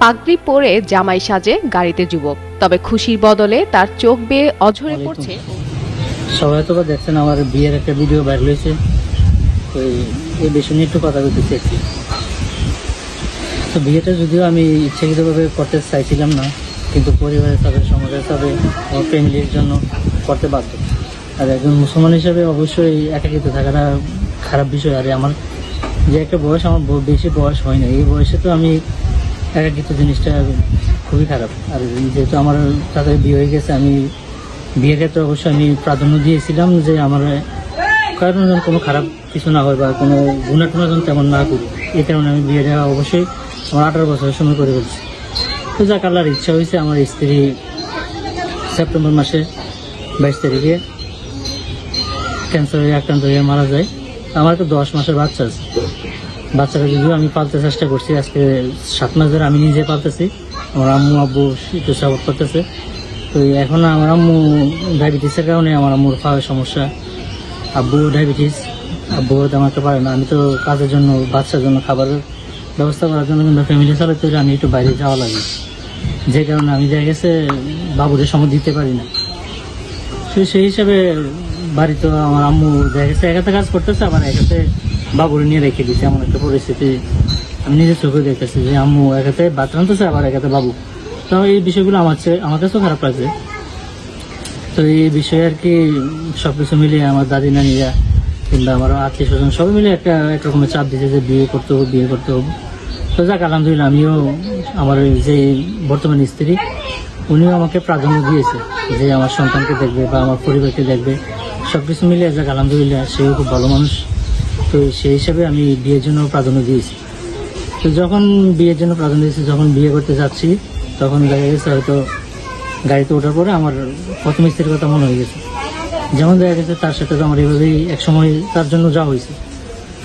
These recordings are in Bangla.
পাগড়ি পরে জামাই সাজে গাড়িতে যুবক, তবে খুশির বদলে তার চোখ বেয়ে অঝরে পড়ছে। সবাই তো দেখছেন আমার বিয়ের একটা ভিডিও ভাইরাল হয়েছে, এই বিষয় নিয়ে একটু কথা বলতে চাইছি। তো বিয়েটা যদিও আমি ইচ্ছাকৃতভাবে করতে চাইছিলাম না, কিন্তু পরিবারের চাপে, সমাজের চাপে, আমার ফ্যামিলির জন্য করতে বাধ্য। আর একজন মুসলমান হিসেবে অবশ্যই একাকিত্ব থাকাটা খারাপ বিষয়। আর আমার যে একটা বয়স, আমার বেশি বয়স হয় না, এই বয়সে তো আমি একাকিত্ব জিনিসটা খুবই খারাপ। আর যেহেতু আমার তাদের বিয়ে হয়ে গেছে, আমি বিয়ের ক্ষেত্রে অবশ্যই আমি প্রাধান্য দিয়েছিলাম যে আমার কারণ যেন কোনো খারাপ কিছু না হয় বা কোনো গুণাটুনা যেন তেমন না করি। এই কারণে আমি বিয়েটা অবশ্যই আমার 18 বছরের সময় করে ফেলছি। তো যাক, আল্লাহর ইচ্ছা হয়েছে, আমার স্ত্রী সেপ্টেম্বর মাসে 22 তারিখে ক্যান্সারে আক্রান্ত হয়ে মারা যায়। আমার তো 10 মাসের বাচ্চা আছে। বাচ্চাটা যদিও আমি পালতে চেষ্টা করছি, আজকে 7 মাস ধরে আমি নিজে পালতেছি। আমার আম্মু আব্বু একটু সাপোর্ট করতেছে। তো এখন আমার আম্মু ডায়াবেটিসের কারণে আমার আম্মুর খাওয়ার সমস্যা, আব্বু ডায়াবেটিস, আব্বু তেমন একটা পারে না। আমি তো কাজের জন্য, বাচ্চার জন্য খাবারের ব্যবস্থা করার জন্য কিন্তু ফ্যামিলি চালাতে হলে আমি একটু বাইরে যাওয়া লাগে, যে কারণে আমি দেখা গেছে বাবুদের সময় দিতে পারি না। তো সেই হিসাবে বাড়িতে আমার আম্মু দেখা গেছে একাতে কাজ করতেছে, আবার একাতে বাবুরে নিয়ে রেখে দিচ্ছে। এমন একটা পরিস্থিতি আমি নিজের চোখে দেখতেছি যে আম্মু একাতে ভাত রাঁধতেছে, আবার একাতে বাবু। তো এই বিষয়গুলো আমার কাছেও খারাপ লাগছে। তো এই বিষয়ে আর কি সবকিছু মিলিয়ে আমার দাদি নানিরা কিংবা আমার আত্মীয় স্বজন সবাই মিলে একরকমের চাপ দিচ্ছে যে বিয়ে করতে হবে। তো যাক, আলহামদুলিল্লাহ আমিও, আমার যে বর্তমান স্ত্রী, উনিও আমাকে প্রাধান্য দিয়েছে যে আমার সন্তানকে দেখবে বা আমার পরিবারকে দেখবে। সব কিছু মিলিয়ে যাক, আলহামদুলিল্লাহ সেও খুব ভালো মানুষ। তো সেই হিসাবে আমি বিয়ের জন্য প্রাধান্য দিয়েছি। তো যখন বিয়ের জন্য প্রাধান্য দিয়েছি, যখন বিয়ে করতে যাচ্ছি, তখন দেখা গেছে হয়তো গাড়িতে ওঠার পরে আমার প্রথম স্ত্রীর কথা মনে হয়ে গেছে। যেমন দেখা গেছে তার সাথে তো আমার এইভাবেই একসময় তার জন্য যাওয়া হয়েছে।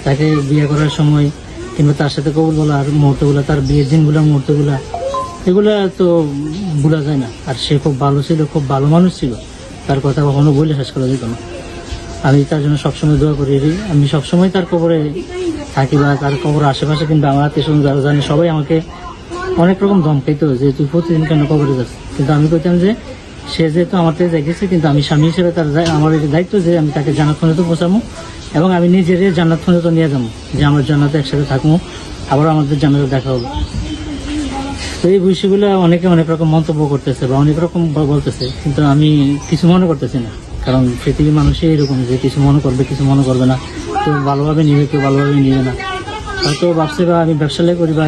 তাকে বিয়ে করার সময় কিংবা তার সাথে কবুল বলার মুহূর্তগুলো, তার বিয়ের দিনগুলোর মুহূর্তগুলো, এগুলা তো ভোলা যায় না। আর সে খুব ভালো ছিল, খুব ভালো মানুষ ছিল, তার কথা কখনো বলে শেষ করা যেত না। আমি তার জন্য সবসময় দোয়া করি। আমি সবসময় তার কবরে থাকি বা তার কবর আশেপাশে, কিন্তু আমার আত্মীয় যারা জানে সবাই আমাকে অনেক রকম ধমকাইতো যে তুই প্রতিদিন কেন কবরে যাস। কিন্তু আমি বলতাম যে সে যেহেতু আমার থেকে দেখেছে, কিন্তু আমি স্বামী হিসেবে তার আমার দায়িত্ব যে আমি তাকে জান্নাত পর্যন্ত পৌঁছাবো এবং আমি নিজের জান্নাত পর্যন্ত নিয়ে যাবো, যে আমার জান্নাতে একসাথে থাকবো, আবার আমাদের জান্নাতে দেখা হবে। তো এই বিষয়গুলো অনেকে অনেক রকম মন্তব্য করতেছে বা অনেক রকম বলতেছে, কিন্তু আমি কিছু মনে করতেছি না। কারণ পৃথিবীর মানুষই এরকম যে কিছু মনে করবে, কিছু মনে করবে না। কেউ ভালোভাবে নিবে, কেউ ভালোভাবে নিবে না। হয়তো ভাবছে বা আমি ব্যবসা লেগে করি বা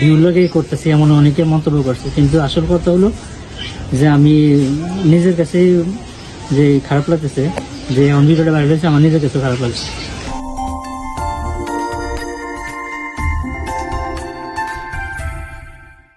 ভিউ লেগেই করতেছি, এমন অনেকে মন্তব্য করছে। কিন্তু আসল কথা হলো যে আমি নিজের কাছে যে খারাপ লাগতেছে, যে ভিডিওটা বাইরে হয়েছে, আমার নিজের কাছে খারাপ লাগছে।